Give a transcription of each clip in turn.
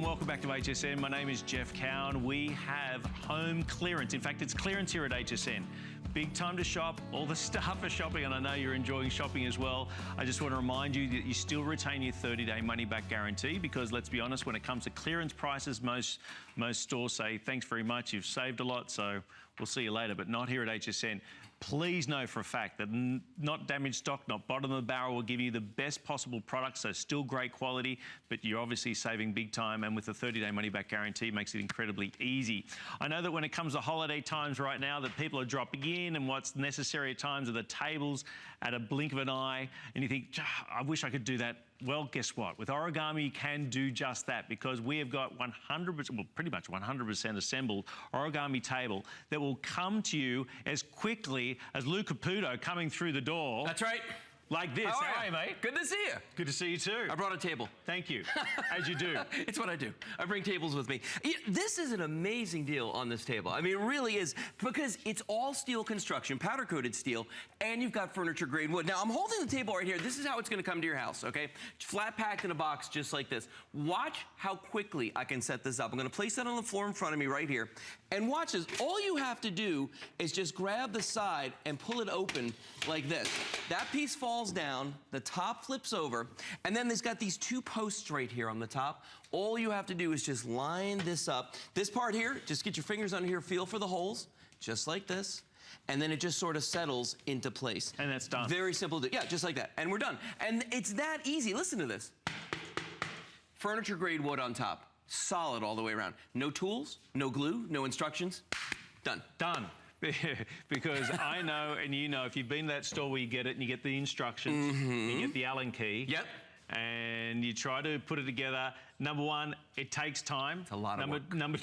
and welcome back to HSN. My name is Jeff Cowan. We have home clearance. In fact, it's clearance here at HSN. Big time to shop. All the staff are shopping, and I know you're enjoying shopping as well. I just want to remind you that you still retain your 30-day money-back guarantee, because let's be honest, when it comes to clearance prices, most stores say, thanks very much, you've saved a lot, so we'll see you later, but not here at HSN. Please know for a fact that not damaged stock, not bottom of the barrel, will give you the best possible product, so still great quality, but you're obviously saving big time, and with the 30-day money-back guarantee, it makes it incredibly easy. I know that when it comes to holiday times right now, that people are dropping in, and what's necessary at times are the tables at a blink of an eye, and you think, I wish I could do that. Well, guess what? With Origami, you can do just that, because we have got 100%, well, pretty much 100% assembled Origami table that will come to you as quickly as Lou Caputo coming through the door. That's right. Like this. How are you, mate? Good to see you. Good to see you too. I brought a table. Thank you. As you do. It's what I do. I bring tables with me. This is an amazing deal on this table. I mean, it really is, because it's all steel construction, powder coated steel, and you've got furniture grade wood. Now, I'm holding the table right here. This is how it's going to come to your house, okay? Flat packed in a box just like this. Watch how quickly I can set this up. I'm going to place that on the floor in front of me right here. And watch this. All you have to do is just grab the side and pull it open like this. That piece falls down, the top flips over, and then there's got these two posts right here on the top. All you have to do is just line this up. This part here, just get your fingers under here, feel for the holes, just like this. And then it just sort of settles into place. And that's done. Very simple to do. Yeah, just like that. And we're done. And it's that easy. Listen to this. Furniture grade wood on top. Solid all the way around. No tools, no glue, no instructions. Done. Done. Because I know, and you know, if you've been to that store where you get it and you get the instructions, you get the Allen key. Yep. And you try to put it together. Number one, it takes time. It's a lot of work. Number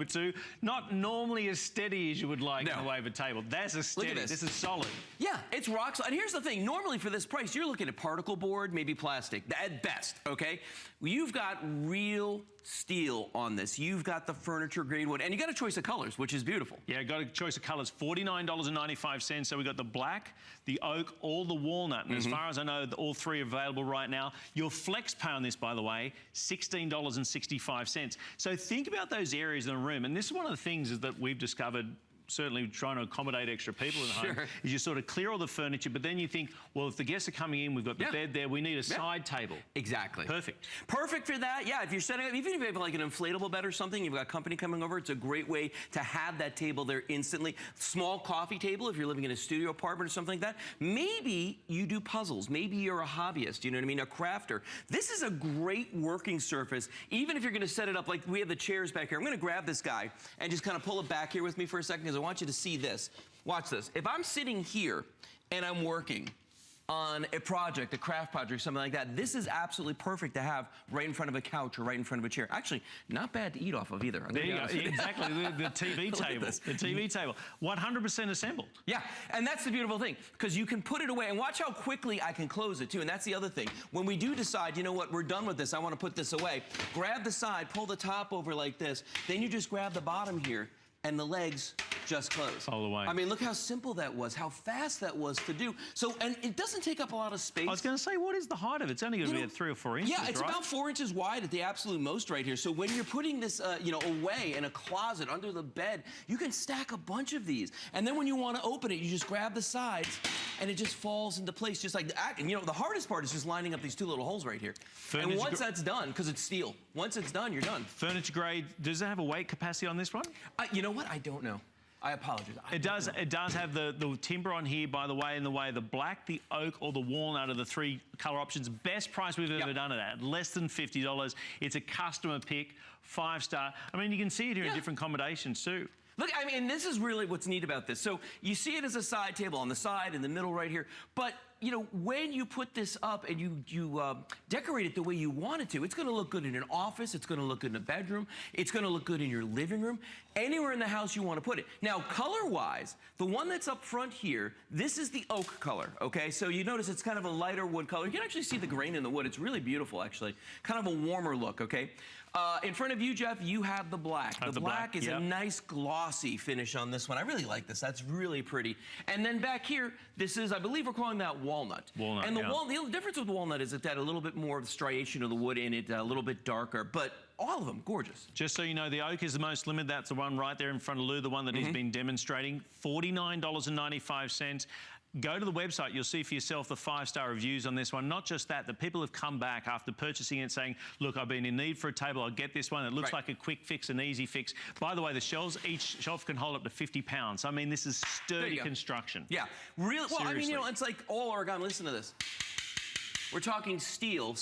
two, not normally as steady as you would like in the way of a table. That's a steady. Look at this. This is solid. Yeah, it's rock solid. And here's the thing, normally for this price, you're looking at particle board, maybe plastic, at best, okay? You've got real steel on this. You've got the furniture grade wood, and you got a choice of colors, which is beautiful. Yeah, got a choice of colors, $49.95. So we got the black, the oak, or the walnut. And as far as I know, all three are available right now. Your flex pay on this, by the way, $16.65. So think about those areas in the room. And this is one of the things is that we've discovered, certainly trying to accommodate extra people in the home, is you sort of clear all the furniture, but then you think, well, if the guests are coming in, we've got the bed there, we need a side table. Exactly. Perfect. Perfect for that. Yeah, if you're setting up, even if you have like an inflatable bed or something, you've got company coming over, it's a great way to have that table there instantly. Small coffee table if you're living in a studio apartment or something like that. Maybe you do puzzles. Maybe you're a hobbyist, you know what I mean, a crafter. This is a great working surface, even if you're gonna set it up like we have the chairs back here. I'm gonna grab this guy and just kind of pull it back here with me for a second, because I want you to see this. Watch this. If I'm sitting here and I'm working on a project, a craft project, something like that, this is absolutely perfect to have right in front of a couch or right in front of a chair. Actually, not bad to eat off of either. There you go. Exactly. The TV table. The TV table. 100% assembled. Yeah, and that's the beautiful thing, because you can put it away, and watch how quickly I can close it too, and that's the other thing. When we do decide, you know what, we're done with this, I want to put this away, grab the side, pull the top over like this, then you just grab the bottom here, and the legs just close. All the way. I mean, look how simple that was, how fast that was to do. So, and it doesn't take up a lot of space. I was going to say, what is the height of it? It's only going to be at 3 or 4 inches, yeah, it's right? about 4 inches wide at the absolute most right here. So when you're putting this, you know, away in a closet under the bed, you can stack a bunch of these. And then when you want to open it, you just grab the sides, and it just falls into place just like that. And you know, the hardest part is just lining up these two little holes right here. And once that's done, because it's steel, once it's done, you're done. Furniture grade, does it have a weight capacity on this one? You know what? I don't know. I apologize. It does have the timber on here, by the way, in the way the black, the oak, or the walnut are the 3 color options. Best price we've ever done it at, less than $50. It's a customer pick, 5-star. I mean, you can see it here in different combinations too. Look, I mean, this is really what's neat about this. So you see it as a side table on the side, in the middle right here, but you know, when you put this up and you decorate it the way you want it to, it's gonna look good in an office, it's gonna look good in a bedroom, it's gonna look good in your living room, anywhere in the house you wanna put it. Now, color-wise, the one that's up front here, this is the oak color, okay? So you notice it's kind of a lighter wood color. You can actually see the grain in the wood. It's really beautiful, actually. Kind of a warmer look, okay? In front of you, Jeff, you have the black. The black is a nice glossy finish on this one. I really like this. That's really pretty. And then back here, this is, I believe we're calling that walnut. And the difference with walnut is it had a little bit more of the striation of the wood in it, a little bit darker, but all of them, gorgeous. Just so you know, the oak is the most limited. That's the one right there in front of Lou, the one that he's been demonstrating. $49.95. Go to the website, you'll see for yourself the 5-star reviews on this one. Not just that, the people have come back after purchasing it saying, look, I've been in need for a table, I'll get this one. It looks like a quick fix, an easy fix. By the way, the shelves, each shelf can hold up to 50 pounds. I mean, this is sturdy construction. Yeah, really, well, Seriously. I mean, you know, it's like all origami. Listen to this. We're talking steel,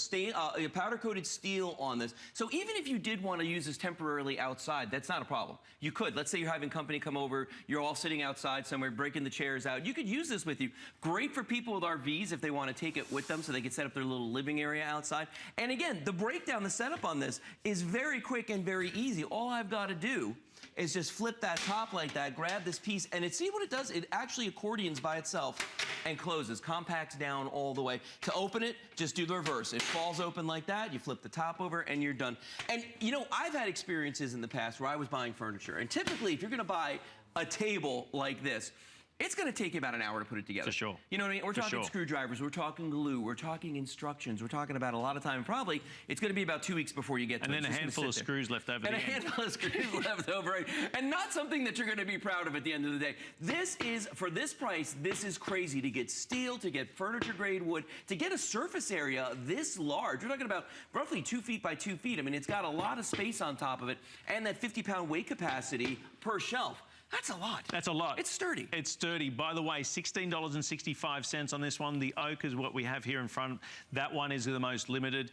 powder-coated steel on this. So even if you did want to use this temporarily outside, that's not a problem. You could. Let's say you're having company come over, you're all sitting outside somewhere, breaking the chairs out. You could use this with you. Great for people with RVs if they want to take it with them so they can set up their little living area outside. And again, the breakdown, the setup on this is very quick and very easy. All I've got to do is just flip that top like that, grab this piece, and see what it does? It actually accordions by itself and closes, compacts down all the way. To open it, just do the reverse. It falls open like that, you flip the top over, and you're done. And you know, I've had experiences in the past where I was buying furniture, and typically if you're gonna buy a table like this, it's going to take you about an hour to put it together. For sure. You know what I mean? We're talking screwdrivers, we're talking glue, we're talking instructions, we're talking about a lot of time. Probably, it's going to be about 2 weeks before you get to it. And then a handful of screws left over. And a handful of screws left over, right? And not something that you're going to be proud of at the end of the day. This is, for this price, this is crazy. To get steel, to get furniture grade wood, to get a surface area this large. We're talking about roughly 2 feet by 2 feet. I mean, it's got a lot of space on top of it, and that 50-pound weight capacity per shelf. That's a lot. That's a lot. It's sturdy. It's sturdy. By the way, $16.65 on this one. The oak is what we have here in front. That one is the most limited.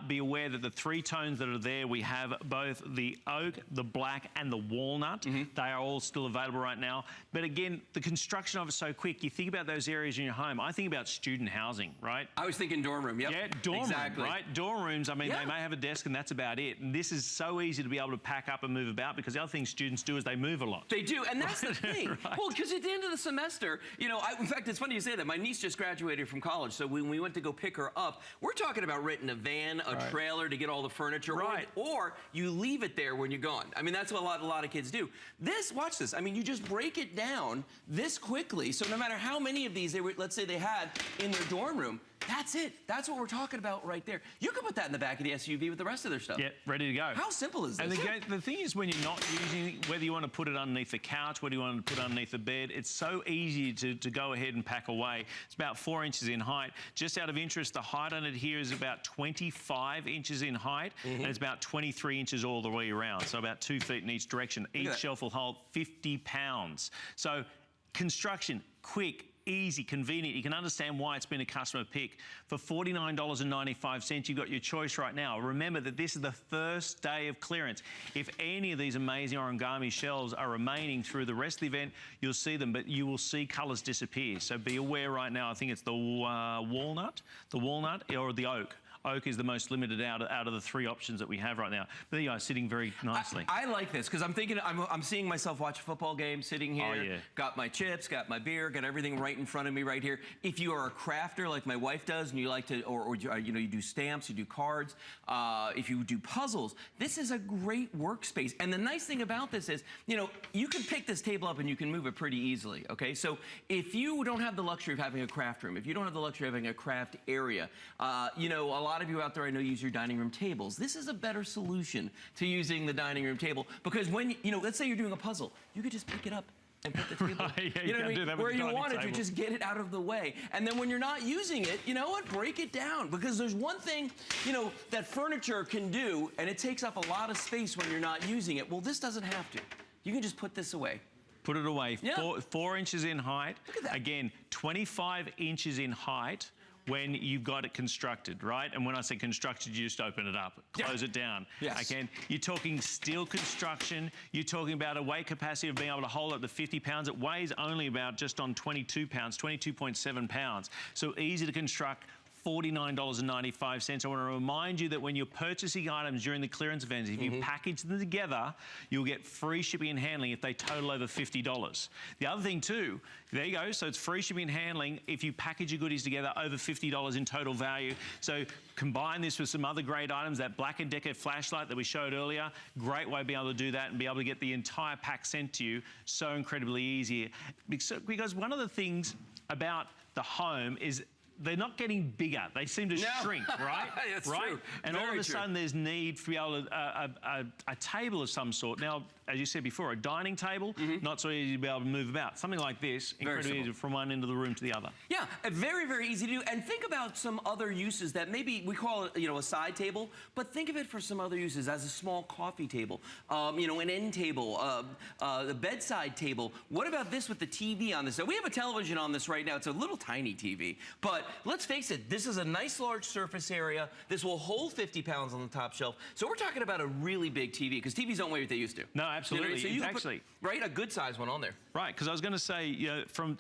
Be aware that the 3 tones that are there, we have both the oak, the black, and the walnut. They are all still available right now. But again, the construction of it is so quick. You think about those areas in your home. I think about student housing, right? I was thinking dorm room. Yep. Yeah, dorm room, right? Dorm rooms, I mean, they may have a desk and that's about it. And this is so easy to be able to pack up and move about, because the other thing students do is they move a lot. They do, and that's the thing. Well, because at the end of the semester, you know, in fact, it's funny you say that. My niece just graduated from college, so when we went to go pick her up, we're talking about renting a van, a trailer to get all the furniture, or you leave it there when you're gone. I mean, that's what a lot of kids do. This, watch this. I mean, you just break it down this quickly, so no matter how many of these they were, let's say they had in their dorm room, that's it. That's what we're talking about right there. You can put that in the back of the SUV with the rest of their stuff. Yeah, ready to go. How simple is this? And the thing is, when you're not using it, whether you want to put it underneath the couch, whether you want to put it underneath the bed, it's so easy to go ahead and pack away. It's about 4 inches in height. Just out of interest, the height on it here is about 25 inches in height, and it's about 23 inches all the way around, so about 2 feet in each direction. Each shelf will hold 50 pounds. So construction, quick, easy, convenient. You can understand why it's been a customer pick. For $49.95, you've got your choice right now. Remember that this is the first day of clearance. If any of these amazing origami shelves are remaining through the rest of the event, you'll see them, but you will see colours disappear. So be aware right now. I think it's the walnut or the oak. Oak is the most limited out of the 3 options that we have right now. But there you are, sitting very nicely. I like this because I'm thinking, I'm seeing myself watch a football game, sitting here, got my chips, got my beer, got everything right in front of me right here. If you are a crafter like my wife does, and you like to, or you know, you do stamps, you do cards, if you do puzzles, this is a great workspace. And the nice thing about this is, you know, you can pick this table up and you can move it pretty easily, okay? So if you don't have the luxury of having a craft room, if you don't have the luxury of having a craft area, you know, a lot of you out there I know use your dining room tables. This is a better solution to using the dining room table, because when, you know, let's say you're doing a puzzle, you could just pick it up and put the table, you know what I mean? Where you want it, you just get it out of the way. And then when you're not using it, you know what? Break it down, because there's one thing, you know, that furniture can do, and it takes up a lot of space when you're not using it. Well, this doesn't have to. You can just put this away. Put it away. 4 inches in height. Look at that. Again, 25 inches in height when you've got it constructed, right? And when I say constructed, you just open it up, close it down. Again, you're talking steel construction, you're talking about a weight capacity of being able to hold up to 50 pounds. It weighs only about just on 22 pounds, 22.7 pounds. So easy to construct. $49.95. I want to remind you that when you're purchasing items during the clearance events, if you package them together, you'll get free shipping and handling if they total over $50. The other thing too, there you go, so it's free shipping and handling if you package your goodies together over $50 in total value. So combine this with some other great items, that Black & Decker flashlight that we showed earlier, great way to be able to do that and be able to get the entire pack sent to you, so incredibly easy. Because one of the things about the home is they're not getting bigger. They seem to shrink, right? That's right? true. And Very all of a true. sudden there's need to be able to, a table of some sort. Now, as you said before, a dining table, not so easy to be able to move about. Something like this, incredibly easy from one end of the room to the other. Yeah, very, very easy to do. And think about some other uses that maybe we call it, a side table, but think of it for some other uses as a small coffee table, an end table, the bedside table. What about this with the TV on this? So we have a television on this right now. It's a little tiny TV, but let's face it, this is a nice large surface area. This will hold 50 pounds on the top shelf. So we're talking about a really big TV, because TVs don't weigh what they used to. No, absolutely. So you can actually, put, right, a good size one on there. Right, because I was going to say,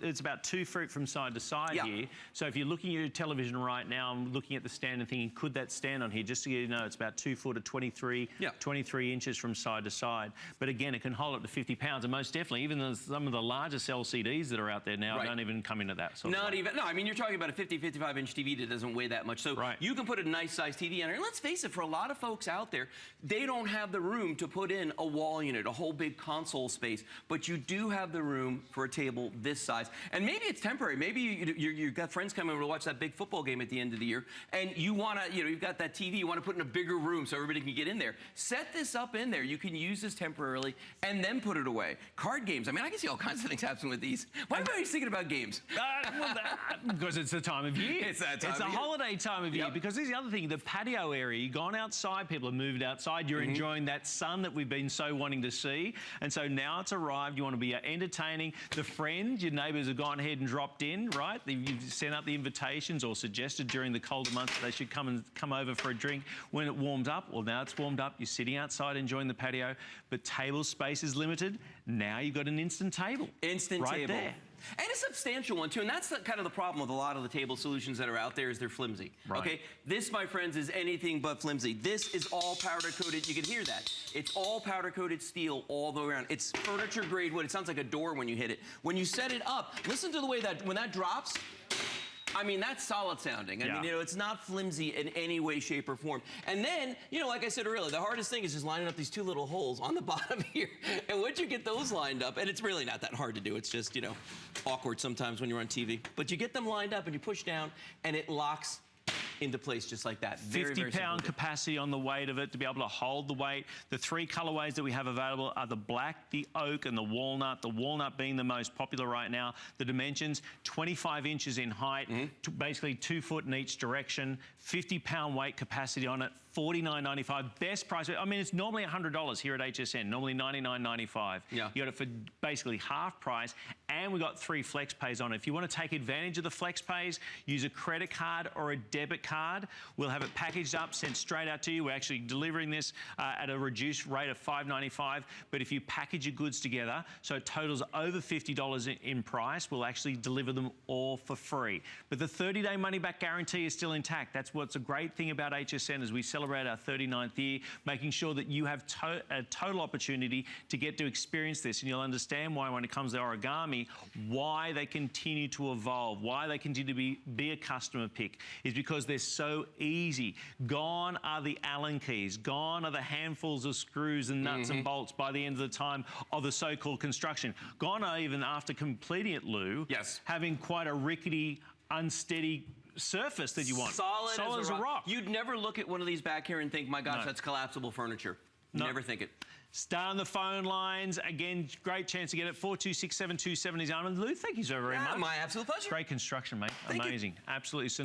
it's about 2 feet from side to side here. So if you're looking at your television right now, I'm looking at the stand and thinking, could that stand on here? Just so you know, it's about 2 foot or 23 inches from side to side. But again, it can hold up to 50 pounds, and most definitely, even some of the largest LCDs that are out there now don't even come into that sort of Not weight. even, no, I mean, you're talking about a 50, 55-inch TV that doesn't weigh that much. So you can put a nice size TV on there. And let's face it, for a lot of folks out there, they don't have the room to put in a wall unit, a whole big console space, but you do have the room for a table this size. And maybe it's temporary. Maybe you've got friends coming over to watch that big football game at the end of the year, and you want to, you've got that TV, you want to put in a bigger room so everybody can get in there. Set this up in there. You can use this temporarily and then put it away. Card games. I mean, I can see all kinds of things happening with these. Why am I always thinking about games? Because it's the time of year. It's that time It's of a year. holiday time of year. Because here's the other thing, the patio area, you've gone outside, people have moved outside, you're enjoying that sun that we've been so wanting to see. And so now it's arrived, you want to be entertaining the friends, your neighbours have gone ahead and dropped in, right? You've sent out the invitations or suggested during the colder months that they should come over for a drink when it warms up. Well, now it's warmed up, you're sitting outside enjoying the patio, but table space is limited. Now you've got an instant table. Instant right table. there. And a substantial one, too. And that's kind of the problem with a lot of the table solutions that are out there is they're flimsy. Right. Okay? This, my friends, is anything but flimsy. This is all powder-coated. You can hear that. It's all powder-coated steel all the way around. It's furniture-grade wood. It sounds like a door when you hit it. When you set it up, listen to the way that, when that drops, I mean, that's solid sounding. I mean, it's not flimsy in any way, shape, or form. And then, like I said earlier, the hardest thing is just lining up these 2 little holes on the bottom here. And once you get those lined up, and it's really not that hard to do, it's just, awkward sometimes when you're on TV. But you get them lined up and you push down, and it locks into place just like that. 50-pound capacity on the weight of it to be able to hold the weight. The 3 colorways that we have available are the black, the oak, and the walnut. The walnut being the most popular right now. The dimensions, 25 inches in height, basically 2 foot in each direction, 50-pound weight capacity on it, $49.95. Best price. I mean, it's normally $100 here at HSN, normally $99.95. Yeah. You got it for basically half price, and we got 3 flex pays on it. If you want to take advantage of the flex pays, use a credit card or a debit card. We'll have it packaged up, sent straight out to you. We're actually delivering this at a reduced rate of $5.95. But if you package your goods together, so it totals over $50 in price, we'll actually deliver them all for free. But the 30-day money-back guarantee is still intact. That's what's a great thing about HSN as we celebrate our 39th year, making sure that you have a total opportunity to get to experience this. And you'll understand why, when it comes to Origami, why they continue to evolve, why they continue to be a customer pick, is because they're so easy. Gone are the Allen keys. Gone are the handfuls of screws and nuts and bolts by the end of the time of the so-called construction. Gone are, even after completing it, Lou, having quite a rickety, unsteady surface that you want. Solid as a rock. You'd never look at one of these back here and think, my gosh, that's collapsible furniture. Never think it. Stay on the phone lines. Again, great chance to get it. 426-727 is on. Lou, thank you so very much. My absolute pleasure. Great construction, mate. Amazing. Absolutely. So